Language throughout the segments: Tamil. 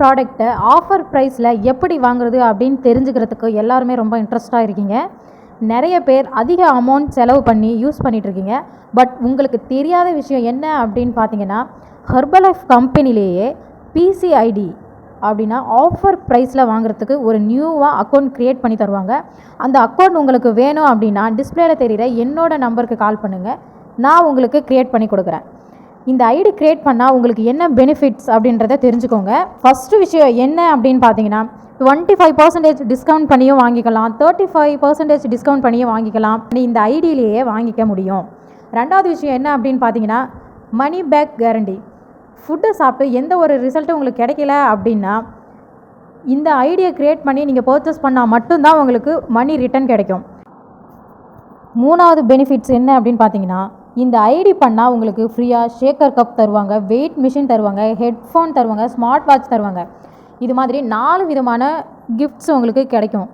ப்ராடக்ட்டை ஆஃபர் ப்ரைஸில் எப்படி வாங்குறது அப்படின்னு தெரிஞ்சுக்கிறதுக்கு எல்லாருமே ரொம்ப இன்ட்ரெஸ்ட்டாக இருக்கீங்க. நிறைய பேர் அதிக அமௌண்ட் செலவு பண்ணி யூஸ் பண்ணிகிட்ருக்கீங்க. பட் உங்களுக்கு தெரியாத விஷயம் என்ன அப்படின்னு பார்த்தீங்கன்னா, ஹெர்பலைஃப் கம்பெனிலேயே பிசிஐடி அப்படின்னா ஆஃபர் ப்ரைஸில் வாங்குறதுக்கு ஒரு நியூவாக அக்கௌண்ட் க்ரியேட் பண்ணி தருவாங்க. அந்த அக்கௌண்ட் உங்களுக்கு வேணும் அப்படின்னா டிஸ்பிளேல தெரிகிற என்னோட நம்பருக்கு கால் பண்ணுங்கள், நான் உங்களுக்கு க்ரியேட் பண்ணி கொடுக்குறேன். இந்த ஐடி க்ரியேட் பண்ணால் உங்களுக்கு என்ன பெனிஃபிட்ஸ் அப்படின்றத தெரிஞ்சுக்கோங்க. ஃபஸ்ட்டு விஷயம் என்ன அப்படின்னு பார்த்தீங்கன்னா, 25% டிஸ்கவுண்ட் பண்ணியும் வாங்கிக்கலாம், 35% டிஸ்கவுண்ட் பண்ணியும் வாங்கிக்கலாம். இந்த ஐடியிலேயே வாங்கிக்க முடியும். ரெண்டாவது விஷயம் என்ன அப்படின்னு பார்த்தீங்கன்னா, மணி பேக் கேரண்டி. ஃபுட்டை சாப்பிட்டு எந்த ஒரு ரிசல்ட்டும் உங்களுக்கு கிடைக்கல அப்படின்னா இந்த ஐடியை க்ரியேட் பண்ணி நீங்கள் பர்ச்சேஸ் பண்ணால் மட்டும்தான் உங்களுக்கு மணி ரிட்டர்ன் கிடைக்கும். மூணாவது பெனிஃபிட்ஸ் என்ன அப்படின்னு பார்த்தீங்கன்னா, இந்த ஐடி பண்ணால் உங்களுக்கு ஃப்ரீயாக ஷேக்கர் கப் தருவாங்க, வெயிட் மிஷின் தருவாங்க, ஹெட்ஃபோன் தருவாங்க, ஸ்மார்ட் வாட்ச் தருவாங்க. இது மாதிரி 4 விதமான கிஃப்ட்ஸ் உங்களுக்கு கிடைக்கும்.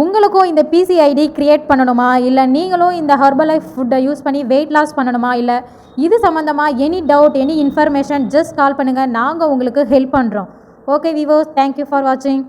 உங்களுக்கும் இந்த பிசிஐடி க்ரியேட் பண்ணணுமா, இல்லை நீங்களும் இந்த ஹெர்பலைஃப் ஃபுட்டை யூஸ் பண்ணி வெயிட் லாஸ் பண்ணணுமா, இல்லை இது சம்மந்தமாக any doubt any information just call பண்ணுங்கள், நாங்கள் உங்களுக்கு ஹெல்ப் பண்ணுறோம். ஓகே வியூவர்ஸ், தேங்க்யூ ஃபார் வாட்சிங்.